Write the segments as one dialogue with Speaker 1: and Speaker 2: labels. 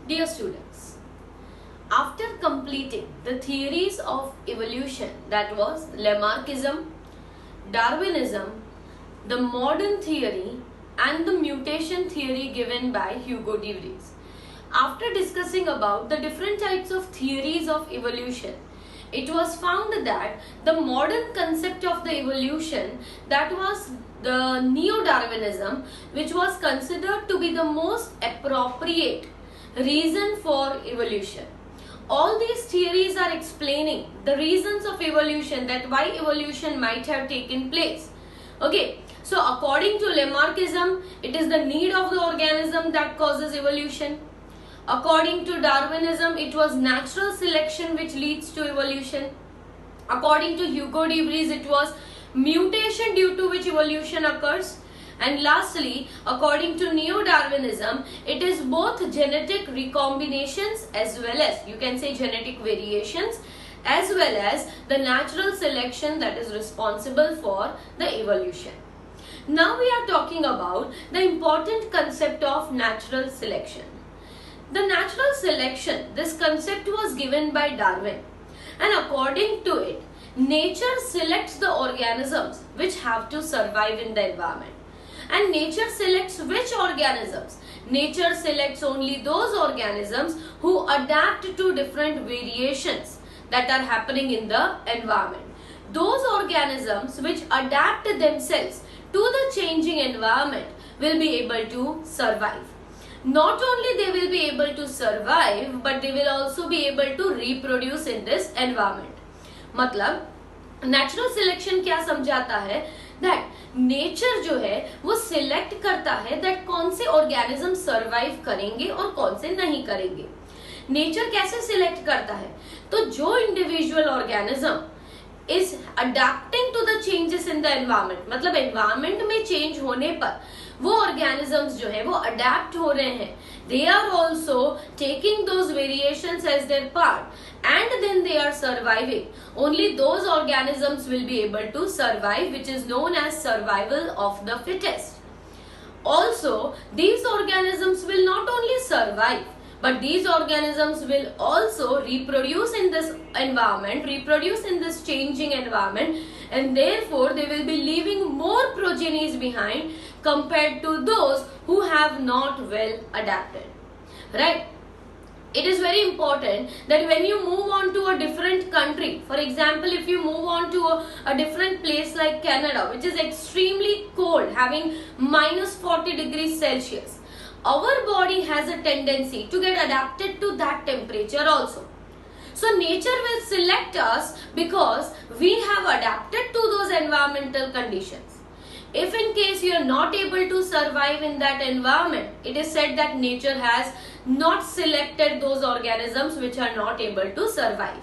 Speaker 1: Dear students, after completing the theories of evolution, that was Lamarckism, Darwinism, the modern theory and the mutation theory given by Hugo de Vries, after discussing about the different types of theories of evolution, it was found that the modern concept of the evolution, that was the Neo-Darwinism, which was considered to be the most appropriate reason for evolution. All these theories are explaining the reasons of evolution, that why evolution might have taken place. Okay, so according to Lamarckism, it is the need of the organism that causes evolution. According to Darwinism, it was natural selection which leads to evolution. According to Hugo de Vries, it was mutation due to which evolution occurs. And lastly, according to Neo-Darwinism, it is both genetic recombinations as well as, you can say, genetic variations, as well as the natural selection that is responsible for the evolution. Now we are talking about the important concept of natural selection. The natural selection, this concept was given by Darwin, and according to it, nature selects the organisms which have to survive in the environment. And nature selects which organisms? Nature selects only those organisms who adapt to different variations that are happening in the environment. Those organisms which adapt themselves to the changing environment will be able to survive. Not only they will be able to survive, but they will also be able to reproduce in this environment. मतलब natural selection क्या समझाता है? That nature जो है वो select करता है that कौन से ऑर्गेनिज्म सरवाइव करेंगे और कौन से नहीं करेंगे. नेचर कैसे सिलेक्ट करता है? तो जो individual organism is adapting to the changes in the environment, मतलब एनवायरमेंट में चेंज होने पर वो ऑर्गेनिजम्स जो है वो अडेप्ट हो रहे हैं, they are also taking those variations as their part and then they are surviving. Only those organisms will be able to survive, which is known as survival of the fittest. Also, these organisms will not only survive, but these organisms will also reproduce in this environment, reproduce in this changing environment, and therefore they will be leaving more progenies behind compared to those who have not well adapted. Right? It is very important that when you move on to a different country, for example, if you move on to a different place like Canada, which is extremely cold, having minus 40 degrees Celsius, our body has a tendency to get adapted to that temperature also. So nature will select us because we have adapted to those environmental conditions. If in case you are not able to survive in that environment, it is said that nature has not selected those organisms which are not able to survive.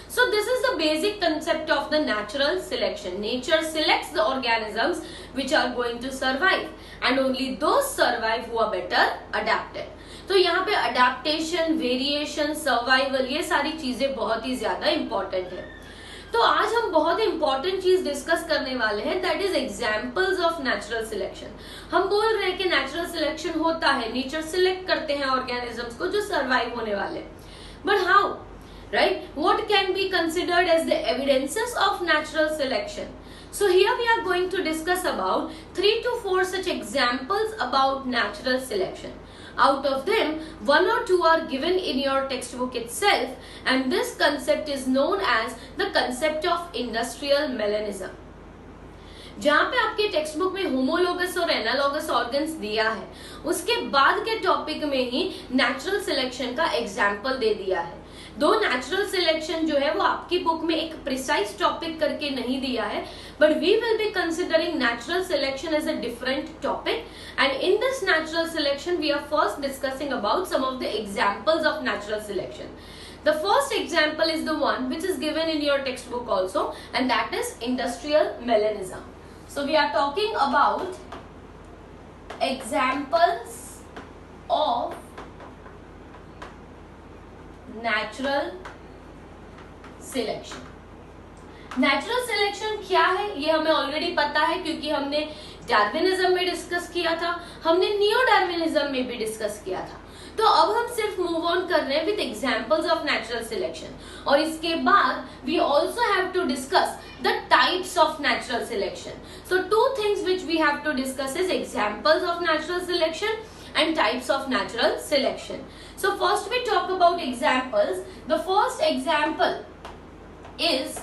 Speaker 1: So this is the basic concept of the natural selection. Nature selects the organisms which are going to survive, and only those survive who are better adapted. तो यहाँ पे adaptation, variation, survival, ये सारी चीजें बहुत ही ज्यादा important है. तो आज हम बहुत इंपॉर्टेंट चीज डिस्कस करने वाले हैं, that is examples of natural selection. हम बोल रहे हैं कि नेचुरल सिलेक्शन होता है, नेचर सिलेक्ट करते हैं ऑर्गेनिजम्स को जो सरवाइव होने वाले, but how, right? What can be considered as the evidences of natural selection? So here we are going to discuss about 3 to 4 such examples about natural selection. Out of them, 1 or 2 are given in your textbook itself, and this concept is known as the concept of industrial melanism. जहाँ पे आपके text book में homologous और analogous organs दिया है, उसके बाद के टॉपिक में ही नेचुरल सिलेक्शन का एग्जाम्पल दे दिया है. दो नेचुरल सिलेक्शन जो है वो आपकी बुक में एक प्रिसाइज टॉपिक करके नहीं दिया है, but we will be considering natural selection as a different topic, and in this natural selection we are first discussing about some of the examples of natural selection. The first example is the one which is given in your textbook also, and that is industrial melanism. So we are talking about examples of natural selection. Natural selection क्या है ये हमें already पता है, क्योंकि हमने Darwinism में discuss किया था, हमने नियो डार्विनिज्म में भी डिस्कस किया था. तो अब हम सिर्फ मूव ऑन कर रहे हैं with examples of natural selection, और इसके बाद we also have to discuss the types of natural selection. So two things which we have to discuss is examples of natural selection and types of natural selection. So first we talk about examples. The first example is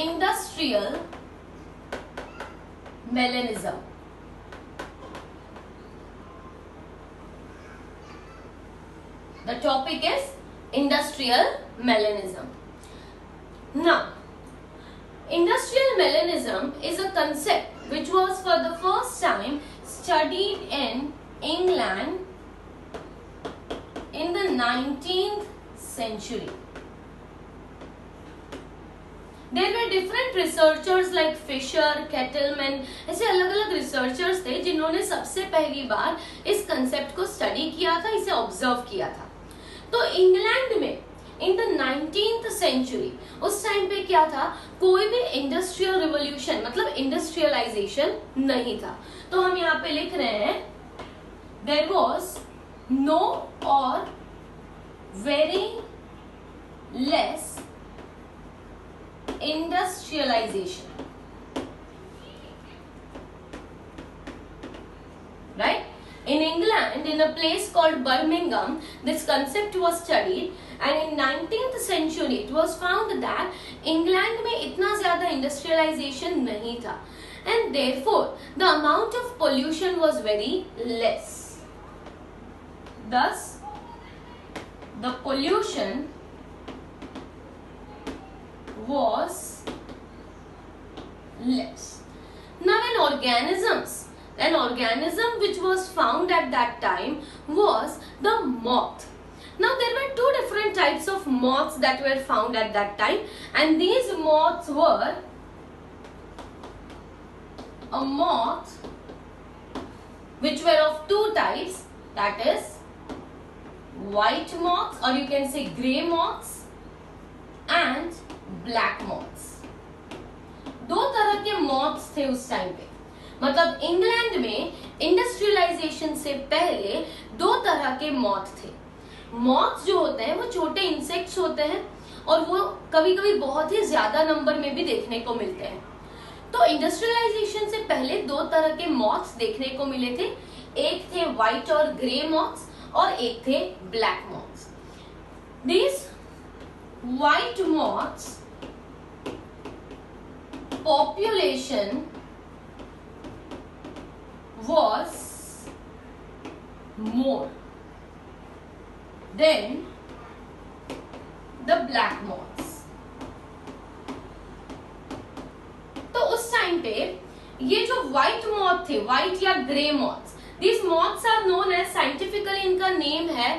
Speaker 1: industrial melanism. The topic is industrial melanism. Now, industrial melanism is a concept which was for the first time studied in England in the 19th century. There were different researchers like Fisher, Kettleman, ऐसे अलग अलग researchers थे जिन्होंने सबसे पहली बार इस concept को study किया था, इसे observe किया था. तो इंग्लैंड में इन द 19th सेंचुरी उस टाइम पे क्या था, कोई भी इंडस्ट्रियल रिवोल्यूशन मतलब इंडस्ट्रियलाइजेशन नहीं था. तो हम यहाँ पे लिख रहे हैं देयर वाज नो और very less industrialization, right? In England, in a place called Birmingham, this concept was studied, and in 19th century it was found that England में इतना ज़्यादा industrialization नहीं था, and therefore the amount of pollution was very less. Thus, the pollution was less. Now, an organism which was found at that time was the moth. Now there were two different types of moths that were found at that time, and these moths were a moth which were of two types, that is white moths, or you can say grey moths, and black moths. दो तरह के moths थे उस time पे. मतलब England में industrialisation से पहले दो तरह के मॉथ थे. मॉथ्स जो होते हैं वो छोटे इंसेक्ट्स होते हैं, और वो कभी कभी बहुत ही ज्यादा नंबर में भी देखने को मिलते हैं. तो इंडस्ट्रियलाइजेशन से पहले दो तरह के मॉथ्स देखने को मिले थे. एक थे व्हाइट और ग्रे मॉथ्स, और एक थे black moths. This white moths population was more than the black moths. तो उस टाइम पे ये जो व्हाइट मॉथ थे, व्हाइट या grey moths, these moths are known as, scientifically इनका नेम है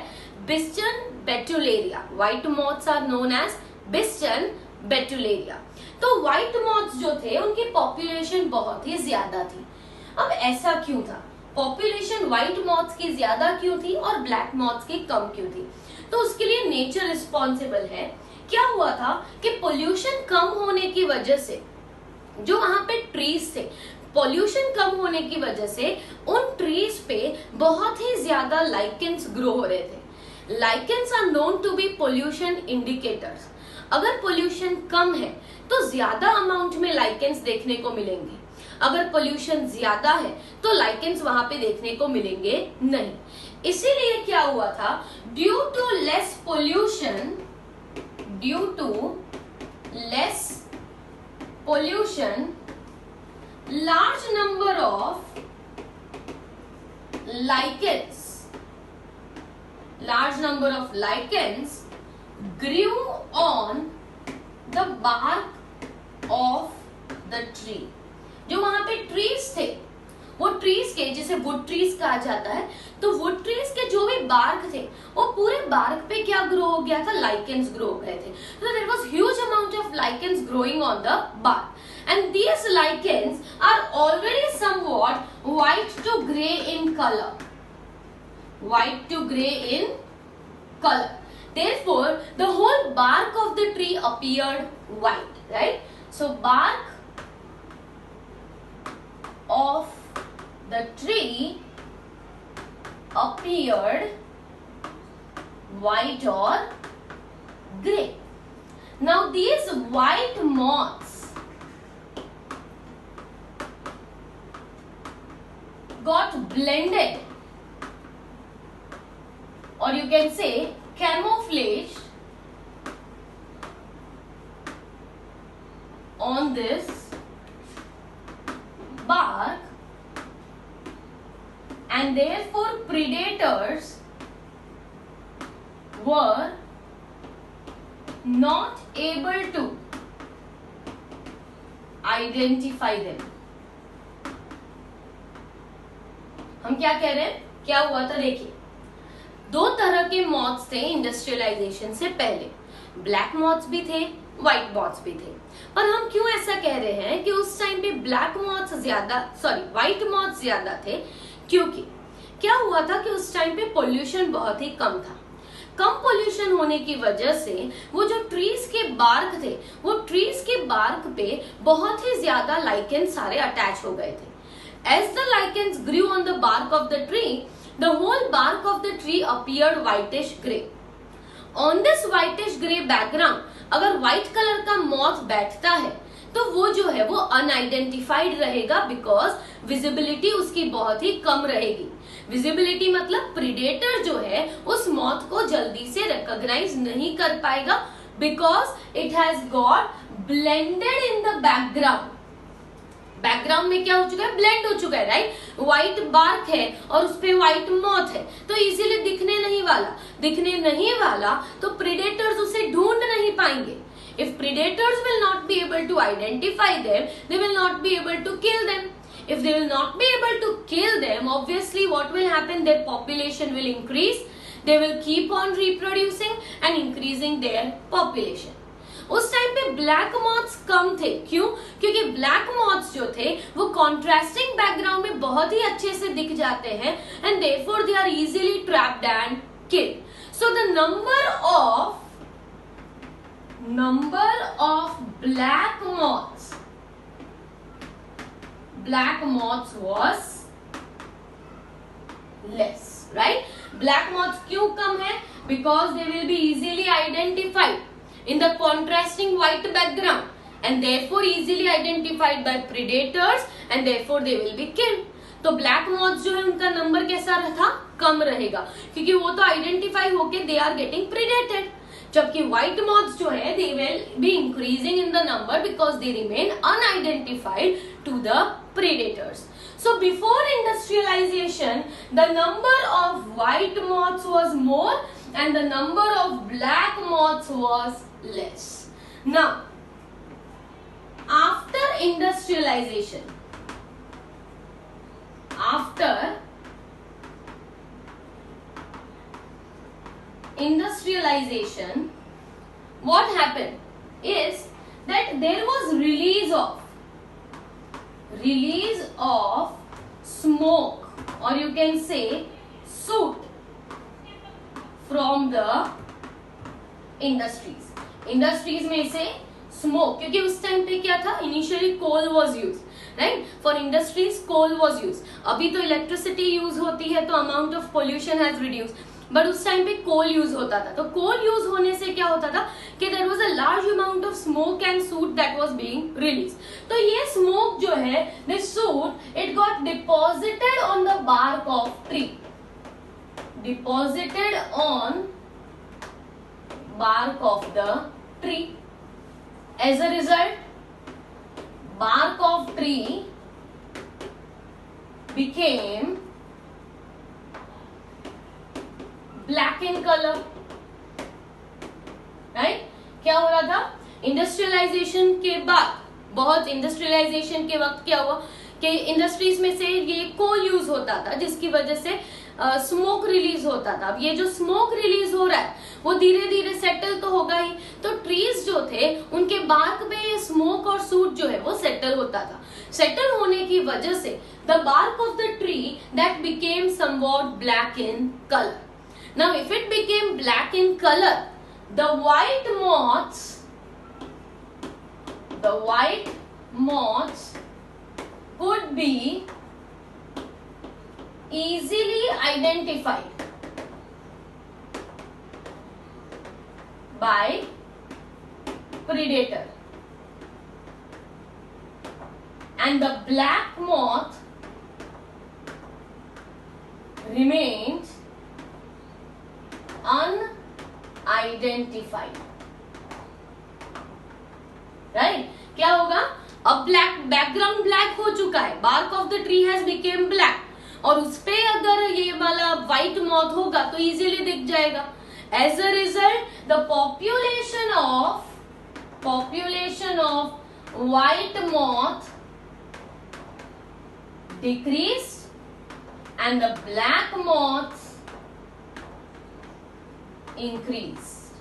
Speaker 1: Biston betularia. White moths are known as Biston betularia. तो व्हाइट मॉथ्स जो थे उनकी पॉपुलेशन बहुत ही ज्यादा थी. अब ऐसा क्यों था, पॉपुलेशन व्हाइट मॉथ्स की ज्यादा क्यों थी और ब्लैक मॉथ्स की कम क्यों थी? तो उसके लिए नेचर रिस्पॉन्सिबल है. क्या हुआ था कि पोल्यूशन कम होने की वजह से जो वहां पे ट्रीज थे, पोल्यूशन कम होने की वजह से उन ट्रीज पे बहुत ही ज्यादा लाइकेंस ग्रो हो रहे थे. Lichens are known to be pollution indicators. अगर पोल्यूशन कम है तो ज्यादा अमाउंट में लाइकेंस देखने को मिलेंगे, अगर पोल्यूशन ज्यादा है तो लाइकेंस वहां पे देखने को मिलेंगे नहीं. इसीलिए क्या हुआ था, due to less pollution, large number of lichens grew on the bark of the tree. जो वहां पे ट्रीज थे, वो ट्रीज के, जिसे वुड ट्रीज कहा जाता है, तो वुड ट्रीज के जो भी बार्क थे वो पूरे बार्क पे क्या ग्रो हो गया था, लाइकेंस ग्रो हो गए थे. तो there was huge amount of lichens growing on the bark, and these lichens are already somewhat white to grey in colour. Therefore, the whole bark of the tree appeared white, right? So bark of the tree appeared appeared white or grey. Now these white moths got blended, or you can say camouflaged, on this bark, and therefore predators were not able to identify them. हम क्या कह रहे हैं, क्या हुआ था देखिए, दो तरह के मॉथ्स थे इंडस्ट्रियलाइजेशन से पहले, ब्लैक मॉथ्स भी थे, व्हाइट मॉथ्स भी थे। पर हम क्यों ऐसा कह रहे हैं कि उस टाइम पे ब्लैक मॉथ्स ज्यादा, सॉरी व्हाइट मॉथ्स ज्यादा थे, क्योंकि क्या हुआ था कि उस टाइम पे पोल्यूशन बहुत ही कम था। कम पोल्यूशन होने की वजह से वो जो ट्रीज के बार्क थे, वो ट्रीज के बार्क पे बहुत ही ज्यादा लाइकेन सारे अटैच हो गए थे। As the lichens grew on the bark of the tree, the whole bark of the tree appeared whitish grey. On this whitish grey background, अगर white कलर का moth बैठता है तो वो जो है वो अनआइडेंटिफाइड रहेगा, बिकॉज विजिबिलिटी उसकी बहुत ही कम रहेगी। विजिबिलिटी मतलब प्रीडेटर जो है उस मॉथ को जल्दी से रिकॉग्नाइज नहीं कर पाएगा, because it has got blended in the background. Background में क्या हो चुका है, ब्लेंड हो चुका है, राइट। व्हाइट बार्क है और उस पे व्हाइट मॉथ है, तो इजीली दिखने नहीं वाला, तो प्रीडेटर्स उसे ढूंढ नहीं पाएंगे। If predators will not be able to identify them, they will not be able to kill them. If they will not be able to kill them, obviously what will happen, their population will increase. They will keep on reproducing and increasing their population. उस time पे black moths कम थे, क्यों? क्योंकि black moths जो थे वो contrasting background में बहुत ही अच्छे से दिख जाते हैं, and therefore they are easily trapped and killed. So the number of black moths was less, right? Black moths क्यों कम है? Because they will be easily identified in the contrasting white background and therefore easily identified by predators and therefore they will be killed. तो black moths जो है उनका number कैसा था, कम रहेगा, क्योंकि वो तो आइडेंटिफाई होके दे आर गेटिंग प्रीडेटेड। जबकि व्हाइट मॉथ्स जो है they will be increasing in the number because they remain unidentified to the predators. So before industrialization, the number of white moths was more and the number of black moths was less. Now, after industrialization, what happened is that there was release of smoke, or you can say soot, from the industries में से smoke, क्योंकि उस time पे क्या था, initially coal was use, right, for industries coal was use. अभी तो electricity use होती है तो amount of pollution has reduce, but उस टाइम पे कोल यूज होता था। तो कोल यूज होने से क्या होता था कि there was a large amount of smoke and soot that was being release. तो ये स्मोक जो है, this soot, it got deposited on the bark of tree, deposited on bark of the tree. As a result, bark of tree became black in color, right? क्या हो रहा था, industrialisation के बाद, बहुत इंडस्ट्रियलाइजेशन के वक्त क्या हुआ कि इंडस्ट्रीज में से ये कोल यूज होता था, जिसकी वजह से स्मोक रिलीज होता था। अब ये जो स्मोक रिलीज हो रहा है वो धीरे धीरे सेटल तो होगा ही, तो ट्रीज जो थे उनके बार्क में ये स्मोक और सूट जो है वो सेटल होता था। सेटल होने की वजह से the bark of the tree that became somewhat black in colour. Now if it became black in colour, the white moths could be easily identified by predator, and the black moth remains unidentified. Right क्या होगा? अब black background black हो चुका है, bark of the tree has become black, और उसपे अगर ये वाला व्हाइट मॉथ होगा तो इजीली दिख जाएगा. As a result the population of white moth decreased and the black moths increased.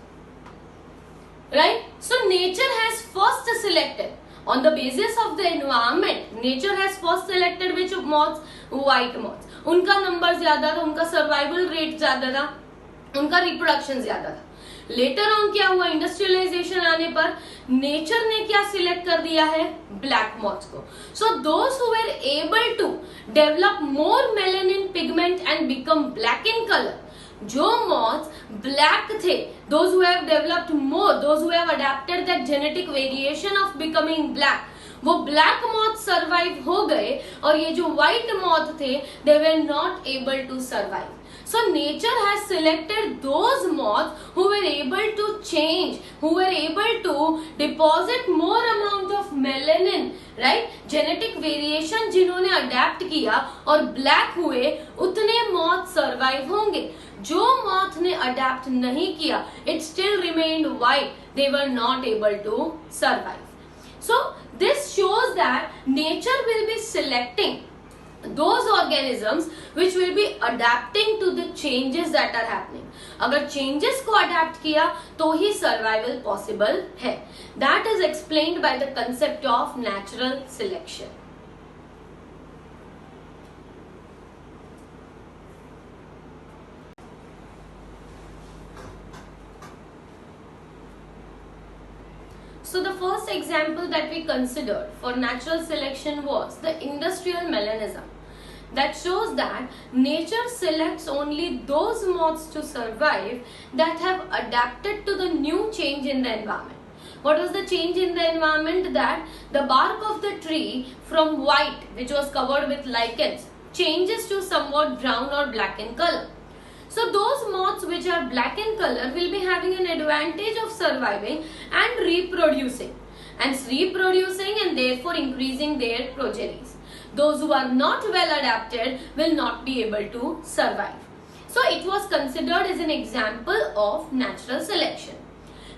Speaker 1: Right? So nature has first selected on the basis of the environment. Nature has first selected which moths? White moths. उनका number ज्यादा था, उनका survival rate ज्यादा था, उनका reproduction ज्यादा था. Later on क्या हुआ? इंडस्ट्रियलाइजेशन आने पर नेचर ने क्या सिलेक्ट कर दिया है? ब्लैक मॉथ्स को. So those who were able to develop more melanin pigment and become black in colour, जो मॉथ्स ब्लैक थे, those who have developed more, those who have adapted that genetic variation of becoming black, वो black moth survive हो गए, और ये जो white moth थे they were not able to survive. So nature has selected those moths who were able to change, who were able to deposit more amount of melanin, right? Genetic variation जिन्होंने adapt किया और black हुए, उतने moth survive होंगे. जो moth ने adapt नहीं किया, it still remained white. They were not able to survive. So this shows that nature will be selecting those organisms which will be adapting to the changes that are happening. अगर changes को adapt किया तो ही survival possible है. That is explained by the concept of natural selection. So the first example that we considered for natural selection was the industrial melanism. That shows that nature selects only those moths to survive that have adapted to the new change in the environment. What was the change in the environment? That the bark of the tree from white, which was covered with lichens, changes to somewhat brown or black in color. So those moths which are black in color will be having an advantage of surviving and reproducing, and therefore increasing their progenies. Those who are not well adapted will not be able to survive. So it was considered as an example of natural selection.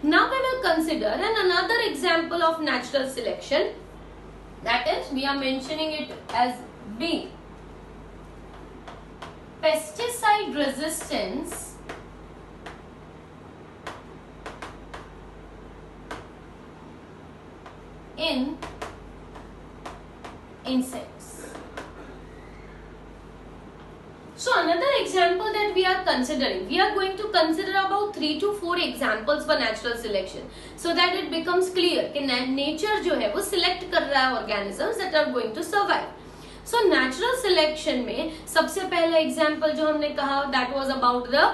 Speaker 1: Now we will consider another example of natural selection, that is, we are mentioning it as B. Pesticide resistance in insects. So another example that we are considering, we are going to consider about 3 to 4 examples for natural selection, so that it becomes clear कि nature जो है वो select कर रहा है organisms that are going to survive. So natural selection में सबसे पहला example जो हमने कहा that was about the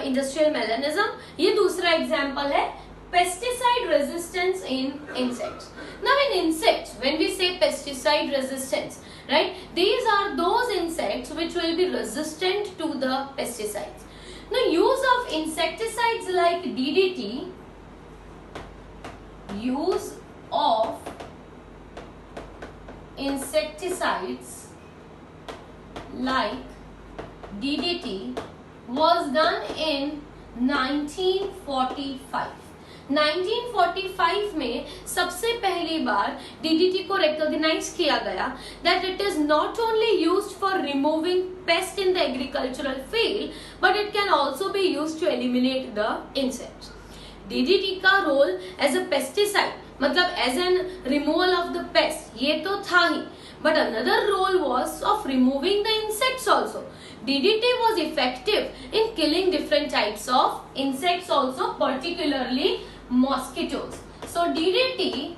Speaker 1: industrial melanism. ये दूसरा example है pesticide resistance in insects. Now in insects, when we say pesticide resistance, right, these are those insects which will be resistant to the pesticides. Now use of insecticides like DDT, use of insecticides like DDT was done in 1945. 1945 में सबसे पहली बार DDT को recognize किया गया that it is not only used for removing pest in the agricultural field, but it can also be used to eliminate the insects. DDT का role as a pesticide, मतलब as an removal of the pest, ये तो था ही, but another role was of removing the insects also. DDT was effective in killing different types of insects also, particularly mosquitoes. So DDT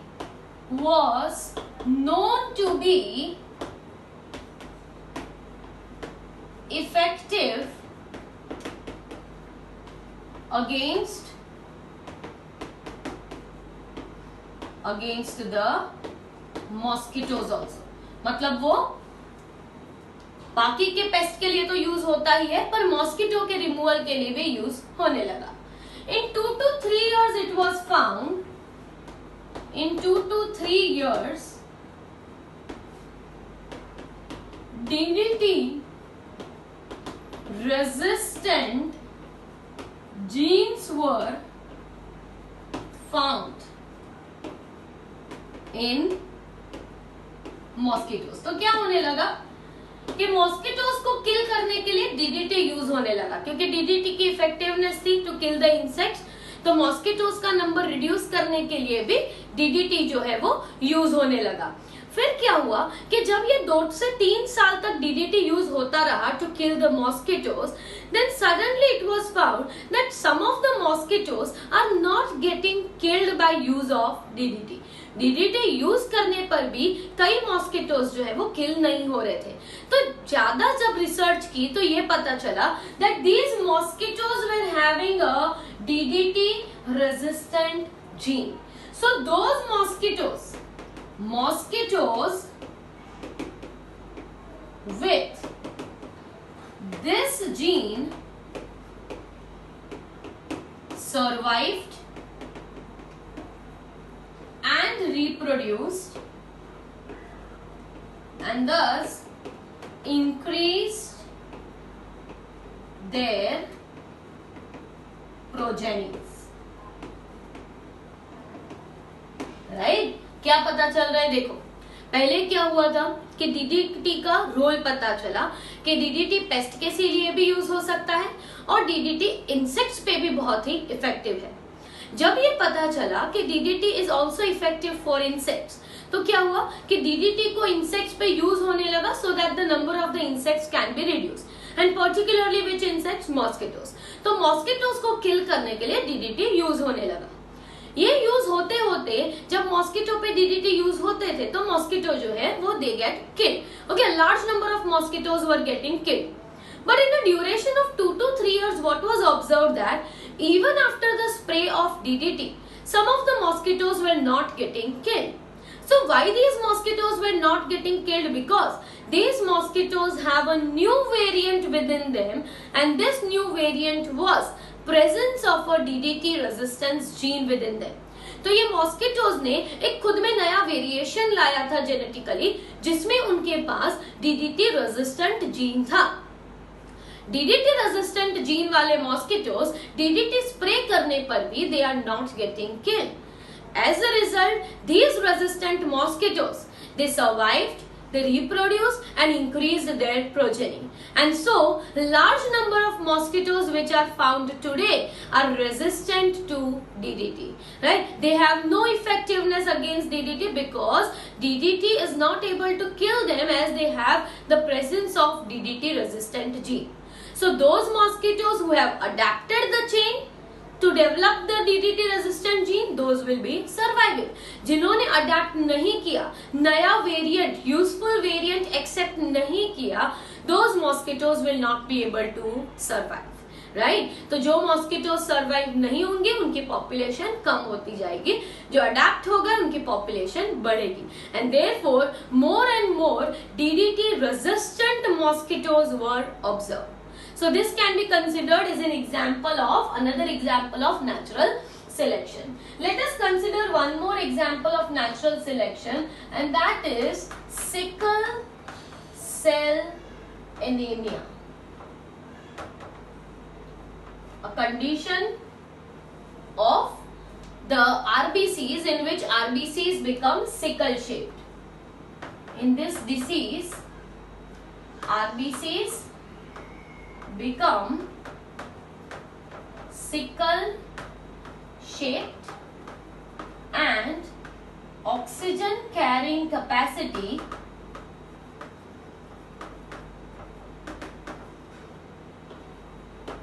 Speaker 1: was known to be against the mosquitoes also, मतलब वो बाकी के paste के लिए तो use होता ही है, पर मॉस्किटो के रिमूवल के लिए भी यूज होने लगा. In 2 to 3 years it was found, in 2 to 3 years DDT resistant genes were found in mosquitoes. तो क्या होने लगा कि मॉस्किटोज को किल करने के लिए डीडीटी यूज होने लगा, क्योंकि डीडीटी की इफेक्टिवनेस थी टू किल द इंसेक्ट्स. तो मॉस्किटोज का नंबर रिड्यूस करने के लिए भी डीडीटी जो है वो यूज होने लगा. फिर क्या हुआ कि जब ये 2 से 3 साल तक डीडीटी यूज होता रहा to kill the mosquitoes, then suddenly it was found that some of the mosquitoes are not getting killed by use of DDT. DDT use करने पर भी कई मॉस्किटोज जो है वो किल नहीं हो रहे थे. तो ज्यादा जब रिसर्च की तो ये पता चला that these mosquitoes were having a DDT resistant gene. So those mosquitoes with this gene survived and reproduced and thus increased their progenies. Right? क्या पता चल रहा है? देखो, पहले क्या हुआ था कि डीडीटी का रोल पता चला कि डीडीटी पेस्ट के लिए भी यूज हो सकता है और डीडीटी इंसेक्ट्स पे भी बहुत ही इफेक्टिव है. जब ये पता चला कि DDT is also effective for insects, तो क्या हुआ कि डीडीटी को इंसेक्ट्स पे यूज होने लगा so that the number of the insects can be reduce, and particularly which insects? Mosquitoes. तो मॉस्किटोज को किल करने के लिए डीडीटी यूज होने लगा. ये यूज होते होते जब मॉस्किटो पे डीडीटी यूज होते थे तो मॉस्किटो जो है वो they get killed. Okay, large number of mosquitoes were getting killed. But in the duration of 2 to 3 years, what was observed that even after the spray of DDT, some of the mosquitoes were not getting killed. So why these mosquitoes were not getting killed? Because these mosquitoes have a new variant within them, and this new variant was presence of a DDT resistance gene within them. तो ये mosquitoes ने एक खुद में नया variation लाया था genetically, जिसमें उनके पास डीडीटी रेजिस्टेंट जीन था. डीडीटी रेजिस्टेंट जीन वाले मॉस्किटोज डीडीटी स्प्रे करने पर भी they are not getting killed. As a result, these resistant mosquitoes, they survived, they reproduced and increased their progeny. And so, large number of mosquitoes which are found today are resistant to DDT. Right? They have no effectiveness against DDT because DDT is not able to kill them as they have the presence of DDT resistant gene. So, those mosquitoes who have adapted the chain to develop the DDT resistant gene, those will be surviving. जिन्होंने adapt नहीं किया, नया variant, useful variant accept नहीं किया, those mosquitoes will not be able to survive. Right? तो जो mosquito survive नहीं होंगे उनकी पॉपुलेशन कम होती जाएगी, जो अडेप्ट हो गए उनकी पॉपुलेशन बढ़ेगी. And therefore more and more DDT resistant mosquitoes were observed. So this can be considered as an example of, another example of natural selection. Let us consider one more example of natural selection, and that is sickle cell anemia. A condition of the RBCs in which RBCs become sickle shaped. In this disease, RBCs become sickle shaped and oxygen carrying capacity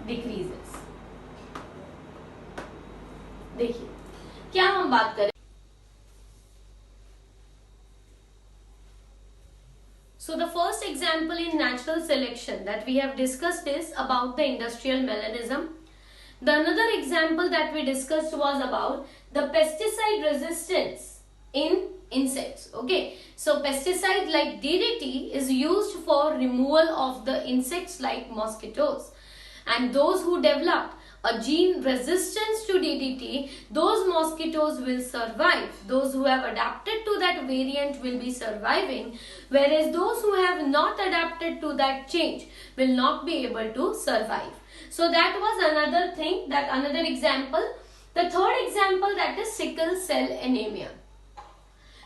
Speaker 1: decreases. देखिए क्या हम बात करें. So the first example in natural selection that we have discussed is about the industrial melanism. The another example that we discussed was about the pesticide resistance in insects. Okay, so pesticide like DDT is used for removal of the insects like mosquitoes, and those who developed a gene resistance to DDT, those mosquitoes will survive. Those who have adapted to that variant will be surviving, whereas those who have not adapted to that change will not be able to survive. So that was another thing, that another example. The third example, that is sickle cell anemia.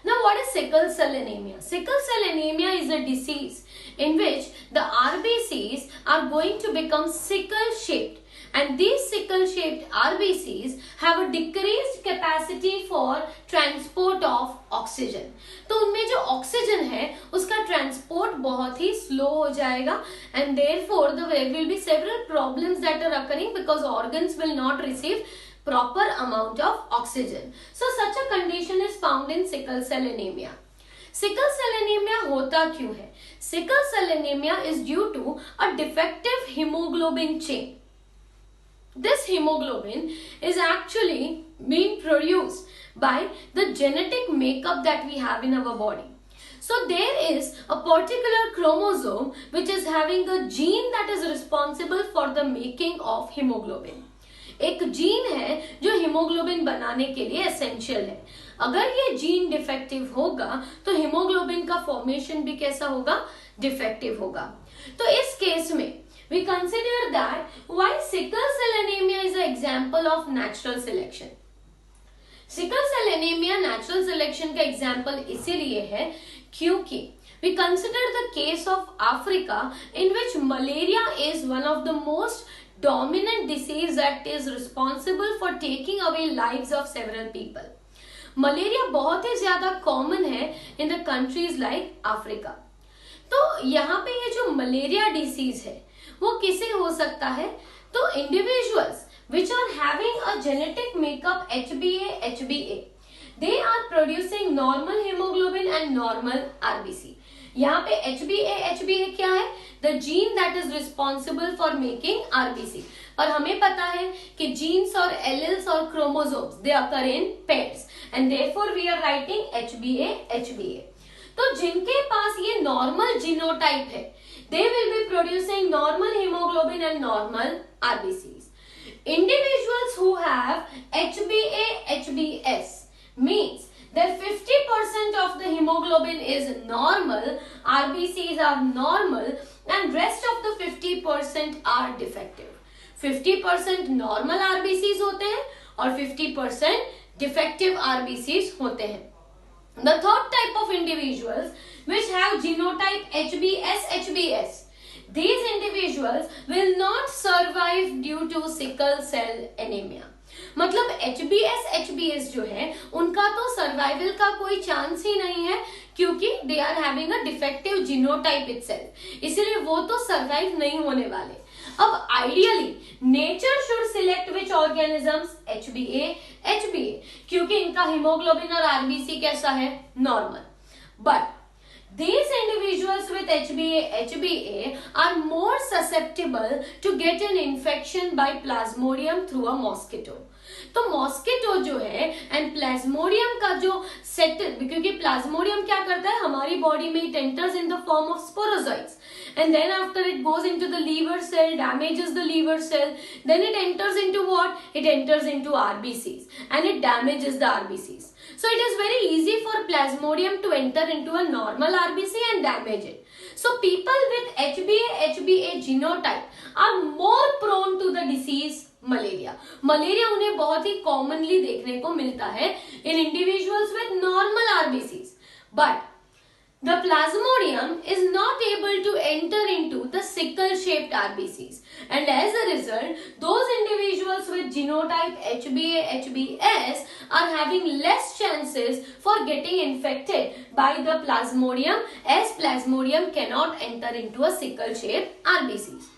Speaker 1: Now what is sickle cell anemia? Sickle cell anemia is a disease in which the RBCs are going to become sickle shaped, and these sickle shaped RBCs have a decreased capacity for transport of oxygen. तो उनमें जो oxygen है उसका transport बहुत ही slow हो जाएगा, and therefore there will be several problems that are occurring because organs will not receive proper amount of oxygen. So such a condition is found in sickle cell anemia. Sickle cell anemia होता क्यों है? Sickle cell anemia is due to a defective hemoglobin chain. This hemoglobin is actually being produced by the genetic makeup that we have in our body. So there is a particular chromosome which is having a gene that is responsible for the making of hemoglobin. एक gene है जो haemoglobin बनाने के लिए essential है. अगर ये gene defective होगा तो हीमोग्लोबिन का फॉर्मेशन भी कैसा होगा? डिफेक्टिव होगा. तो इस केस में we consider that why sickle cell anemia is an example of natural selection. Sickle cell anaemia natural selection का एग्जाम्पल इसीलिए है क्योंकि we consider the case of Africa in which malaria is one of the most dominant disease that is responsible for taking away lives of several people. Malaria बहुत ही ज्यादा common है in the countries like Africa. तो यहाँ पे ये जो malaria disease है वो किसे हो सकता है? तो individuals which are having a genetic makeup HbA, they are producing normal hemoglobin and normal RBC. यहाँ पे HbA क्या है? The gene that is responsible for making RBC. और हमें पता है कि genes और alleles और chromosomes they occur in pairs and therefore we are writing HbA. तो जिनके पास ये normal genotype है, they will be producing normal hemoglobin and normal RBCs. Individuals who have HbA-HbS means that 50% of the hemoglobin is normal, RBCs are normal, and rest of the 50% are defective. 50% normal RBCs होते हैं और 50% defective RBCs होते हैं. The third type of individuals which have genotype HbS-HbS, these individuals will not survive due to sickle cell anemia. मतलब HbS-HbS जो है उनका तो सर्वाइवल का कोई चांस ही नहीं है क्योंकि they are having a defective genotype itself, इसीलिए वो तो सर्वाइव नहीं होने वाले. अब ideally nature should select which organisms HbA क्योंकि इनका हीमोग्लोबिन और आरबीसी कैसा है? Normal. But these individuals with HbA are more susceptible to get an infection by plasmodium through a mosquito. तो मॉस्किटो जो है एंड प्लाज्मोडियम का जो सेटल, क्योंकि प्लाज्मोडियम क्या करता है हमारी बॉडी में, it enters in the form of sporozoites and then after it goes into the liver cell, damages the liver cell, then it enters into what? It enters into RBCs and it damages the RBCs. So it is very easy for plasmodium to enter into a normal RBC and damage it. So people with HbA genotype are more prone to the disease malaria. Malaria उन्हें बहुत ही commonly देखने को मिलता है in individuals with normal RBCs, but the plasmodium is not able to enter into the sickle shaped RBCs, and as a result those individuals with genotype HbA-HbS are having less chances for getting infected by the plasmodium, as plasmodium cannot enter into a sickle shaped RBCs.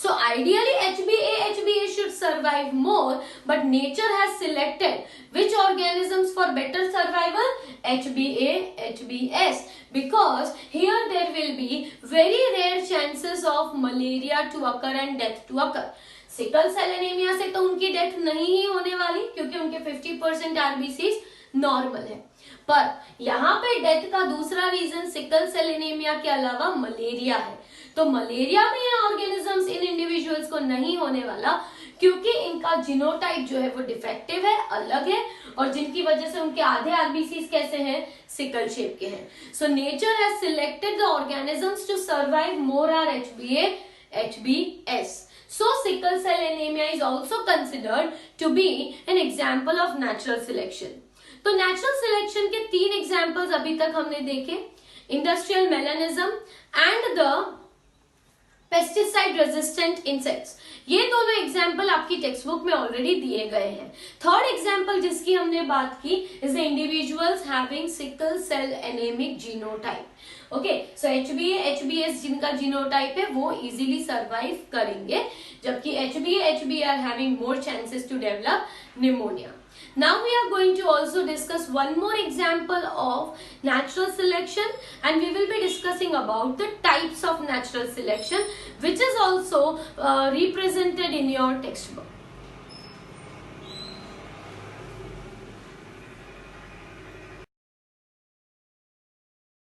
Speaker 1: So ideally HbA-HbA should survive more, but nature has selected which organisms for better survival? HbA-HbS, because here there will be very rare chances of malaria to occur and death to occur. Sickle cell anaemia से तो उनकी death नहीं ही होने वाली क्योंकि उनके 50% RBC normal है, पर यहाँ पे डेथ का दूसरा रीजन सिकल सेल एनीमिया के अलावा मलेरिया है। तो मलेरिया में ये ऑर्गेनिजम्स इन इंडिविजुअल्स को नहीं होने वाला क्योंकि इनका जीनोटाइप जो है वो डिफेक्टिव है, अलग है, और जिनकी वजह से उनके आधे आरबीसी कैसे हैं, सिकल शेप के हैं। So nature has selected the organisms to survive more are HbS. So sickle cell anemia is also considered to be an example of natural selection. तो नेचुरल सिलेक्शन के 3 एग्जाम्पल्स अभी तक हमने देखे, industrial melanism and the pesticide resistant insects. ये दोनों example आपकी text book में ऑलरेडी दिए गए हैं। थर्ड एग्जाम्पल जिसकी हमने बात की is the individuals having sickle cell anaemic genotype. Okay, so HbS जिनका जीनोटाइप है वो इजीली सर्वाइव करेंगे, जबकि HbA are having more chances to develop pneumonia. Now we are going to also discuss one more example of natural selection, and we will be discussing about the types of natural selection which is also represented in your textbook.